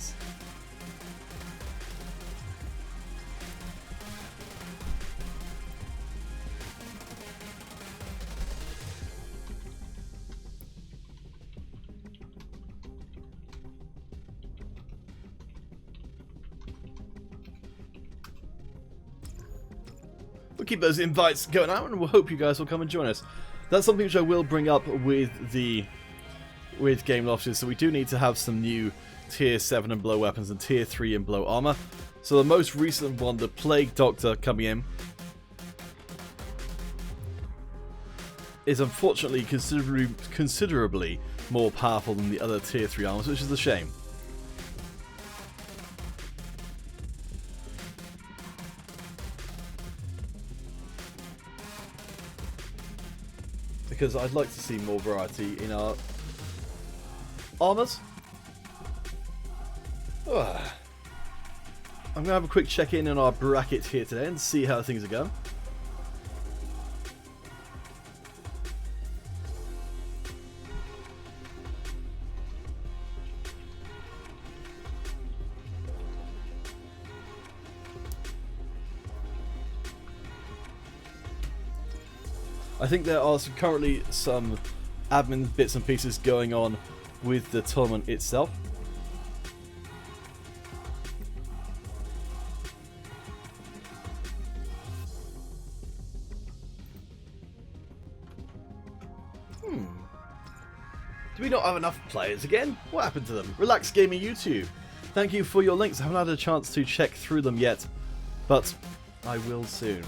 We'll keep those invites going out, and we'll hope you guys will come and join us. That's something which I will bring up with Game Lofted, so we do need to have some new tier 7 and below weapons and tier 3 and below armor. So the most recent one, the Plague Doctor coming in, is unfortunately considerably more powerful than the other tier 3 armors, which is a shame. Because I'd like to see more variety in our armors. I'm going to have a quick check-in on our bracket here today and see how things are going. I think there are currently some admin bits and pieces going on with the tournament itself. Do we not have enough players again? What happened to them? Relax Gaming YouTube. Thank you for your links. I haven't had a chance to check through them yet, but I will soon.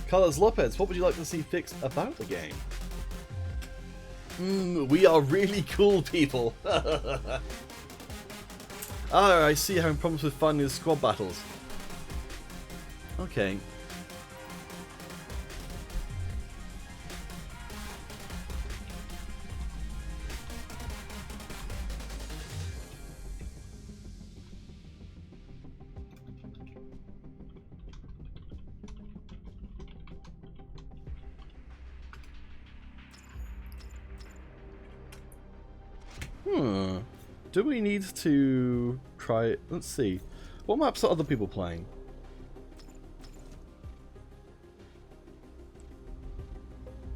Carlos Lopez, what would you like to see fixed about the game? We are really cool people. Ah, I see you're having problems with finding the squad battles. Okay. Do we need to try... Let's see. What maps are other people playing?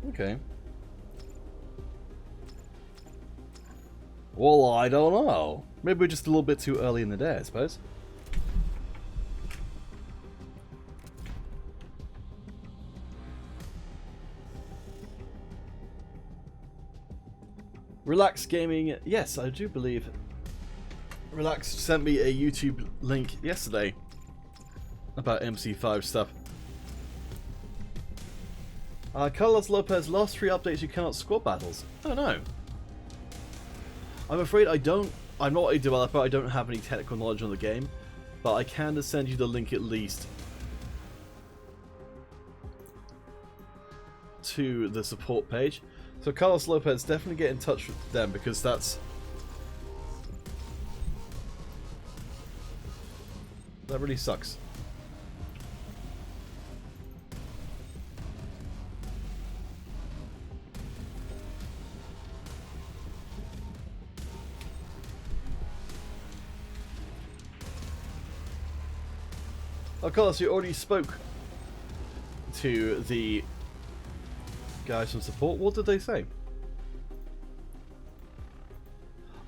Okay. Well, I don't know. Maybe we're just a little bit too early in the day, I suppose. Relax Gaming, yes, I do believe Relax sent me a YouTube link yesterday about MC5 stuff. Carlos Lopez, last 3 updates you cannot squad battles. Oh no. I'm afraid I'm not a developer, I don't have any technical knowledge on the game, but I can send you the link at least to the support page. So Carlos Lopez, definitely get in touch with them because that really sucks. Of course, you already spoke to the guys from support. What did they say?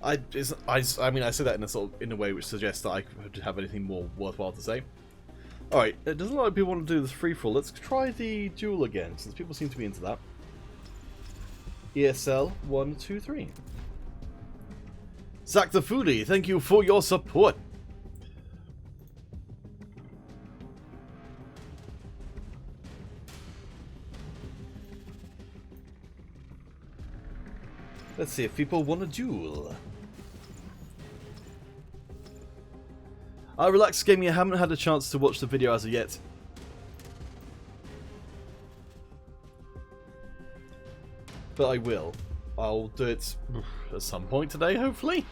I mean, I said that in a way which suggests that I could have anything more worthwhile to say. Alright, it doesn't look like people want to do this free-for-all. Let's try the duel again, since people seem to be into that. ESL 123. Zach the Foodie, thank you for your support. Let's see if people want a duel. Relax Gaming, I haven't had a chance to watch the video as of yet. But I will. I'll do it at some point today, hopefully.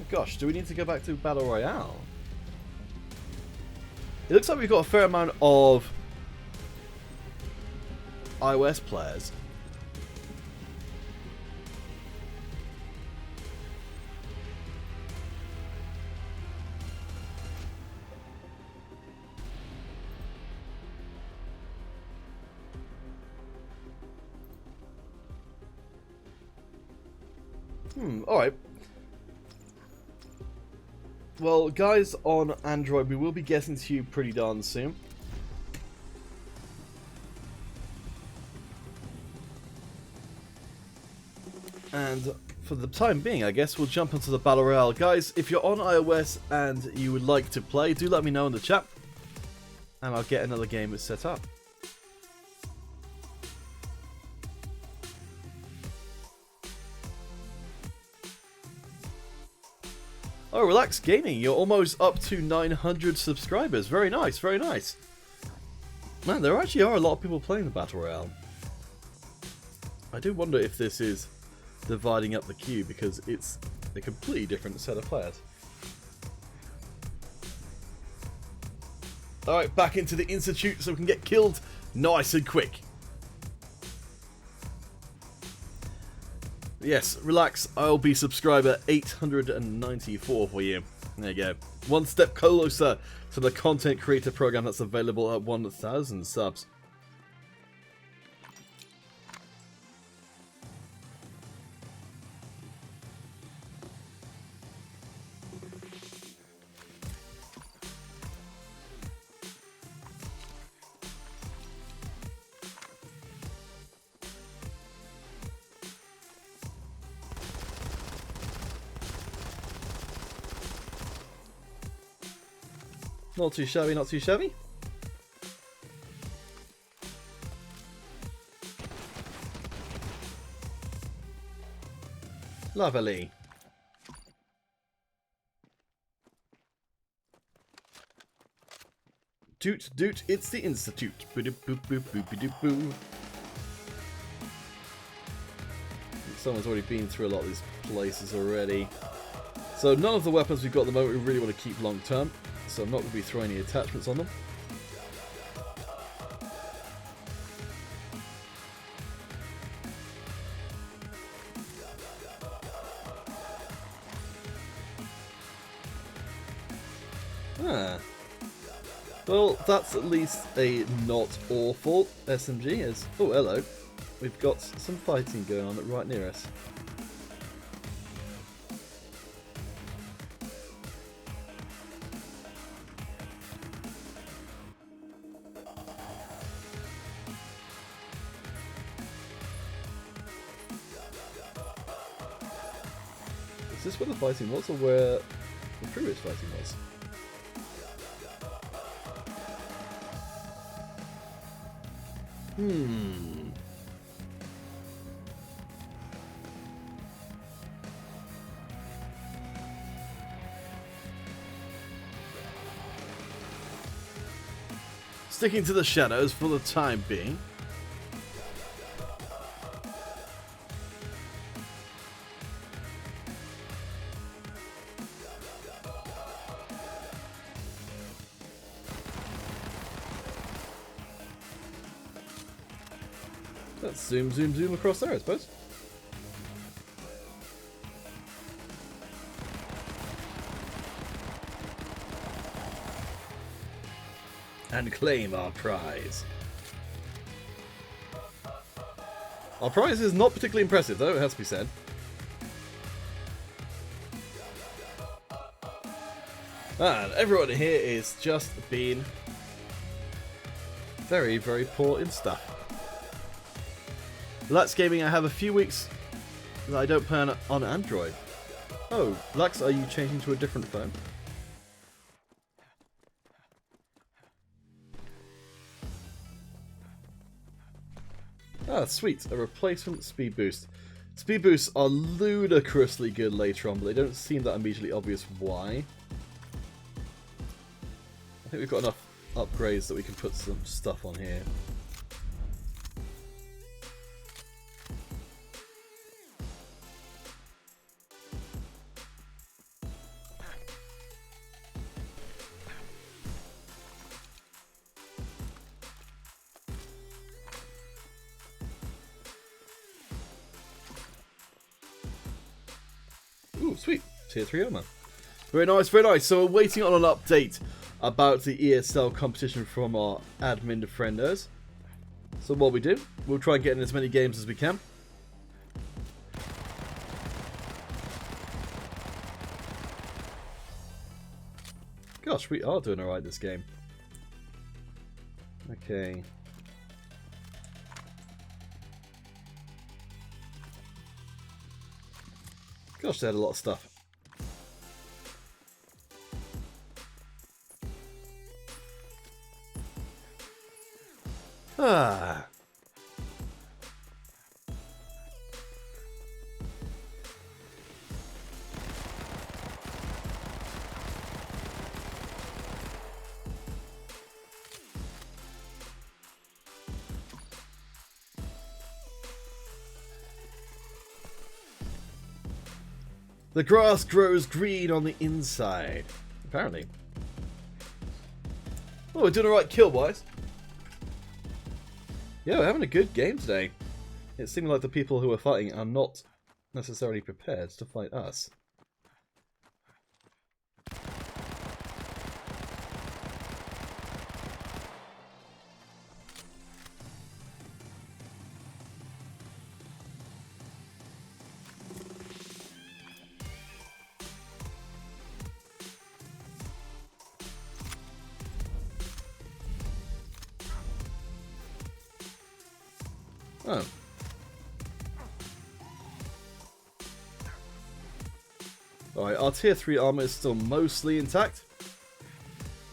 Oh gosh, do we need to go back to Battle Royale? It looks like we've got a fair amount of iOS players. Alright. Well, guys on Android, we will be getting to you pretty darn soon. And for the time being, I guess we'll jump into the Battle Royale. Guys, if you're on iOS and you would like to play, do let me know in the chat. And I'll get another game set up. Oh, Relax Gaming, you're almost up to 900 subscribers. Very nice, very nice. Man, there actually are a lot of people playing the Battle Royale. I do wonder if this is dividing up the queue because it's a completely different set of players. Alright, back into the Institute so we can get killed nice and quick. Yes, Relax, I'll be subscriber 894 for you. There you go. One step closer to the content creator program that's available at 1,000 subs. Not too shabby, not too shabby. Lovely. Doot, doot, it's the Institute. Boop, boop, boop, boop, boop, boop. Someone's already been through a lot of these places already. So none of the weapons we've got at the moment we really want to keep long term. So I'm not going to be throwing any attachments on them. Ah. Well, that's at least a not awful SMG. As oh, hello. We've got some fighting going on right near us. Is this where the fighting was, or where the previous fighting was? Sticking to the shadows for the time being. Let's zoom, zoom, zoom across there, I suppose. And claim our prize. Our prize is not particularly impressive, though, it has to be said. And everyone here is just being very, very poor in stuff. Lux Gaming, I have a few weeks that I don't play on Android. Oh, Lux, are you changing to a different phone? Ah, sweet. A replacement speed boost. Speed boosts are ludicrously good later on, but they don't seem that immediately obvious why. I think we've got enough upgrades that we can put some stuff on here. Ooh, sweet. Tier 3 armor. Very nice, very nice. So we're waiting on an update about the ESL competition from our admin friendos. So what we do, we'll try and get in as many games as we can. Gosh, we are doing alright this game. Okay. Gosh, they had a lot of stuff. Ah. The grass grows green on the inside. Apparently. Oh, we're doing alright kill-wise. Yeah, we're having a good game today. It seemed like the people who are fighting are not necessarily prepared to fight us. Oh. Alright, our tier 3 armor is still mostly intact.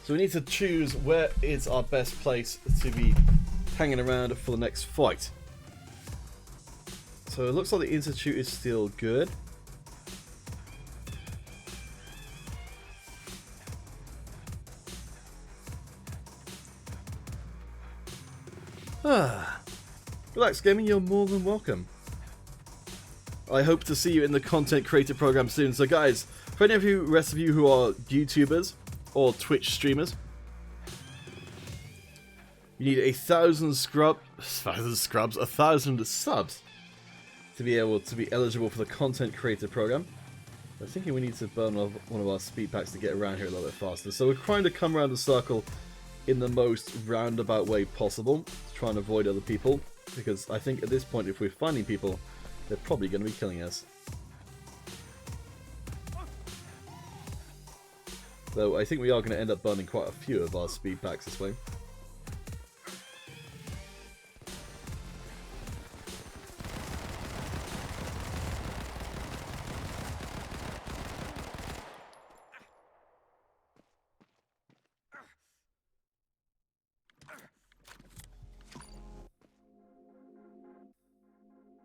So So we need to choose where is our best place to be hanging around for the next fight. So it looks like the Institute is still good. Relax Gaming, you're more than welcome. I hope to see you in the content creator program soon. So guys, for any of you, rest of you who are YouTubers or Twitch streamers, you need 1,000 subs to be able to be eligible for the content creator program. I'm thinking we need to burn off one of our speed packs to get around here a little bit faster. So we're trying to come around the circle in the most roundabout way possible to try and avoid other people, because I think at this point if we're finding people, they're probably going to be killing us. Though I think we are going to end up burning quite a few of our speed packs this way.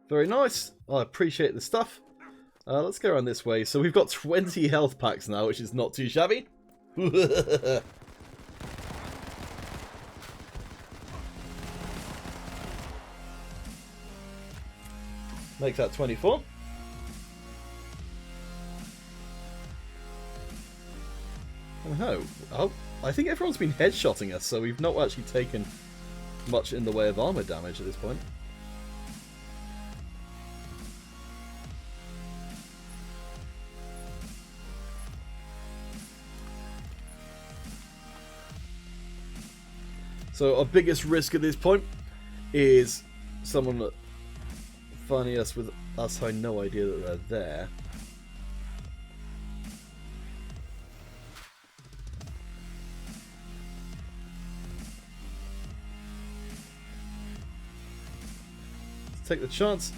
Very nice. I appreciate the stuff. Let's go around this way. So we've got 20 health packs now, which is not too shabby. Make that 24. Oh, I think everyone's been headshotting us, so we've not actually taken much in the way of armor damage at this point. So our biggest risk at this point is someone finding us with us having no idea that they're there. Let's take the chance.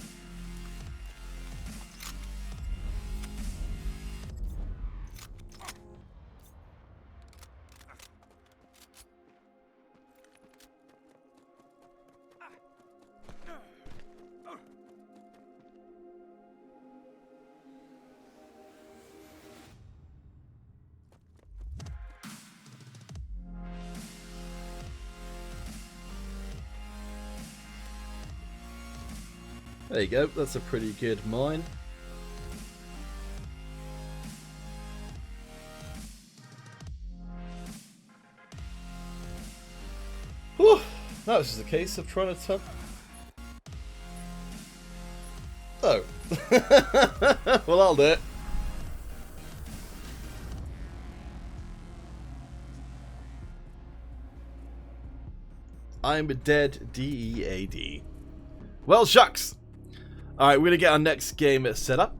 There you go, that's a pretty good mine. Whew, now this is a case of trying to tell. Oh. Well, I'll do it. I'm dead, D-E-A-D. Well, shucks! Alright, we're going to get our next game set up.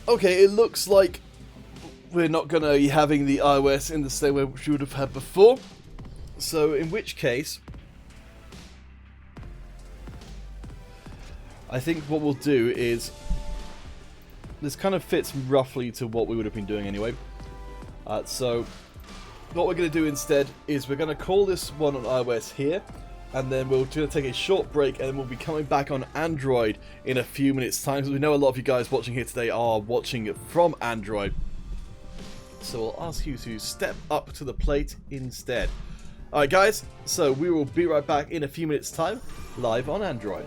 Okay, it looks like we're not going to be having the iOS in the same way which we would have had before. So, in which case, I think what we'll do is, this kind of fits roughly to what we would have been doing anyway. So what we're going to do instead is we're going to call this one on iOS here, and then we're going to take a short break, and then we'll be coming back on Android in a few minutes time, because we know a lot of you guys watching here today are watching it from Android. So I'll ask you to step up to the plate instead. Alright guys, so we will be right back in a few minutes time, live on Android.